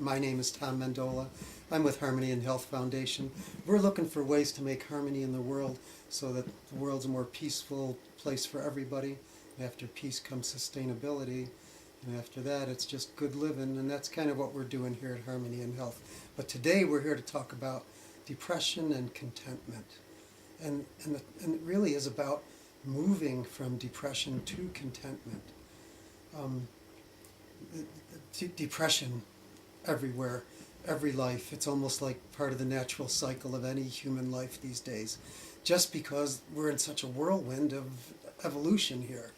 My name is Tom Mendola. I'm with Harmony and Health Foundation. We're looking for ways to make harmony in the world so that the world's a more peaceful place for everybody. After peace comes sustainability, and after that it's just good living, and that's kind of what we're doing here at Harmony and Health. But today we're here to talk about depression and contentment. And it really is about moving from depression to contentment. Um, Depression everywhere, every life. It's almost like part of the natural cycle of any human life these days, just because we're in such a whirlwind of evolution here.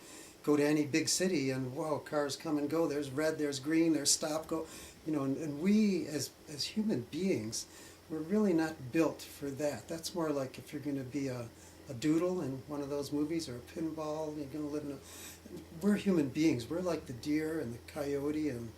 Go to any big city and whoa, cars come and go. There's red, there's green, there's stop, go. And we as human beings, we're really not built for that. That's more like if you're going to be a doodle in one of those movies or a pinball, you're going to live in a... We're human beings. We're like the deer and the coyote, and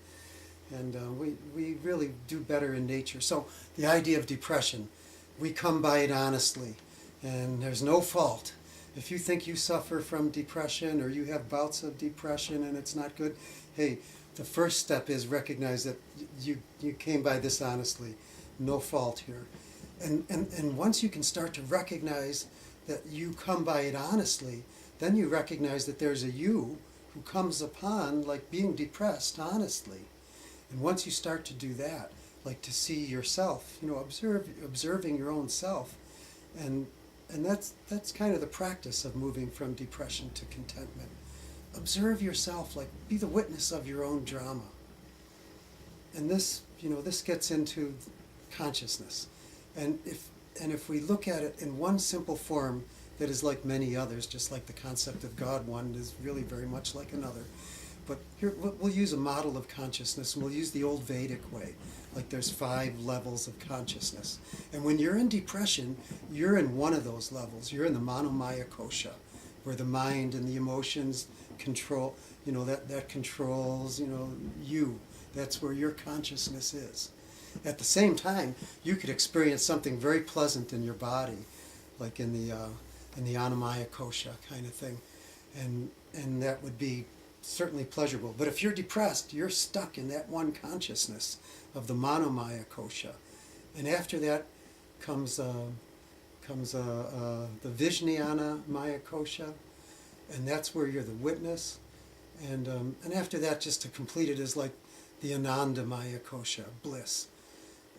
we really do better in nature. So the idea of depression, we come by it honestly, and there's no fault. If you think you suffer from depression or you have bouts of depression and it's not good, hey, the first step is recognize that you came by this honestly. No fault here. And once you can start to recognize that you come by it honestly, then you recognize that there's a you who comes upon like being depressed honestly. And once you start to do that, like to see yourself, observing your own self, and that's kind of the practice of moving from depression to contentment. Observe yourself, like be the witness of your own drama. And this gets into consciousness. And if we look at it in one simple form that is like many others, just like the concept of God one is really very much like another. But here we'll use a model of consciousness, and we'll use the old Vedic way. Like there's 5 levels of consciousness. And when you're in depression, you're in one of those levels. You're in the manomaya kosha, where the mind and the emotions control, that controls, you. That's where your consciousness is. At the same time, you could experience something very pleasant in your body, like in the Annamaya kosha kind of thing, and that would be certainly pleasurable. But if you're depressed, you're stuck in that one consciousness of the Manomaya kosha, and after that comes the Vijnana Maya kosha, and that's where you're the witness, and after that, just to complete it, is like the Ananda Maya kosha, bliss.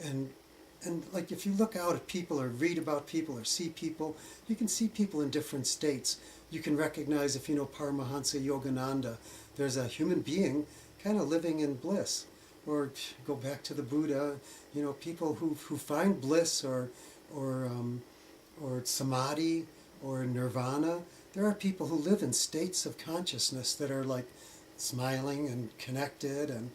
And like if you look out at people or read about people or see people, you can see people in different states. You can recognize, if you know Paramahansa Yogananda, there's a human being kind of living in bliss. Or go back to the Buddha, people who find bliss or samadhi or nirvana. There are people who live in states of consciousness that are like smiling and connected, and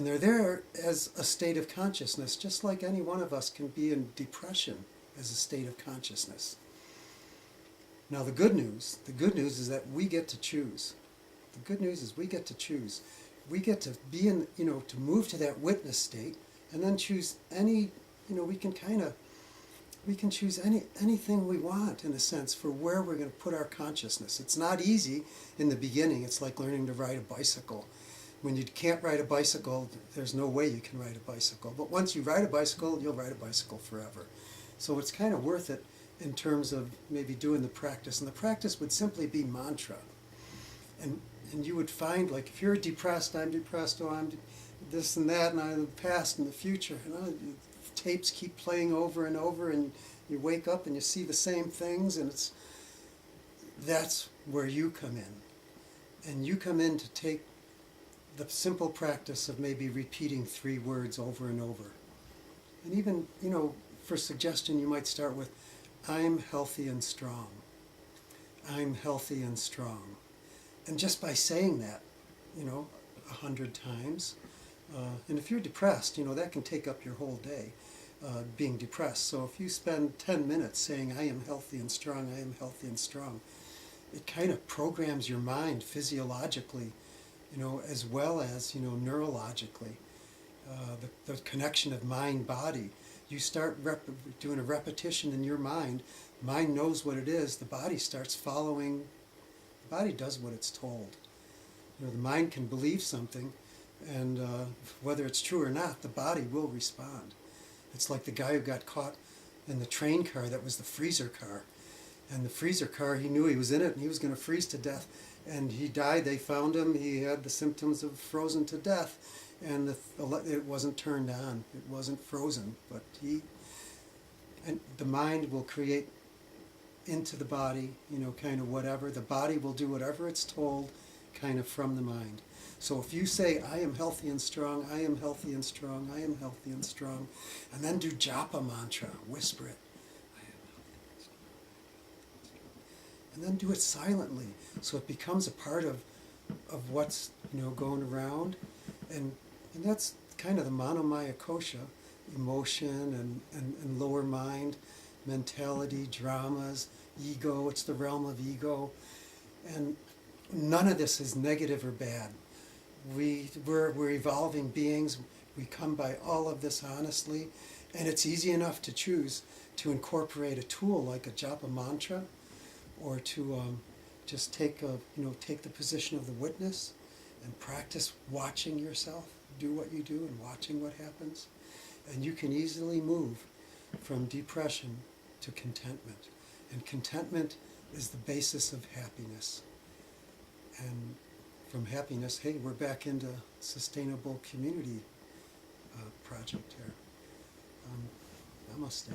they're there as a state of consciousness, just like any one of us can be in depression as a state of consciousness. Now the good news is that we get to choose. The good news is we get to choose. We get to be in, to move to that witness state, and then choose any, we can choose anything we want, in a sense, for where we're going to put our consciousness. It's not easy in the beginning. It's like learning to ride a bicycle. When you can't ride a bicycle, there's no way you can ride a bicycle. But once you ride a bicycle, you'll ride a bicycle forever. So it's kind of worth it in terms of maybe doing the practice. And the practice would simply be mantra. And you would find, like, if you're depressed, I'm depressed, I'm this and that, and I'm the past and the future. Tapes keep playing over and over, and you wake up and you see the same things, and that's where you come in. And you come in to take the simple practice of maybe repeating 3 words over and over. And even, for suggestion, you might start with, I'm healthy and strong. I'm healthy and strong. And just by saying that, 100 times, and if you're depressed, that can take up your whole day, being depressed. So if you spend 10 minutes saying, I am healthy and strong, I am healthy and strong, it kind of programs your mind physiologically, as well as, neurologically. The connection of mind-body. You start doing a repetition in your mind. Mind knows what it is. The body starts following. The body does what it's told. The mind can believe something, And whether it's true or not, the body will respond. It's like the guy who got caught in the train car that was the freezer car. And the freezer car, he knew he was in it and he was going to freeze to death. And he died. They found him. He had the symptoms of frozen to death. And it wasn't turned on. It wasn't frozen. But and the mind will create into the body, kind of whatever. The body will do whatever it's told, kind of from the mind. So if you say, I am healthy and strong, I am healthy and strong, I am healthy and strong, and then do japa mantra, whisper it, I am healthy and strong, and then do it silently, so it becomes a part of what's going around, and that's kind of the manomaya kosha, emotion and lower mind, mentality, dramas, ego. It's the realm of ego, and none of this is negative or bad. We're evolving beings. We come by all of this honestly, and it's easy enough to choose to incorporate a tool like a japa mantra, or to just take the position of the witness and practice watching yourself do what you do and watching what happens, and you can easily move from depression to contentment. And contentment is the basis of happiness. And from happiness, hey, we're back into sustainable community project here. Namaste.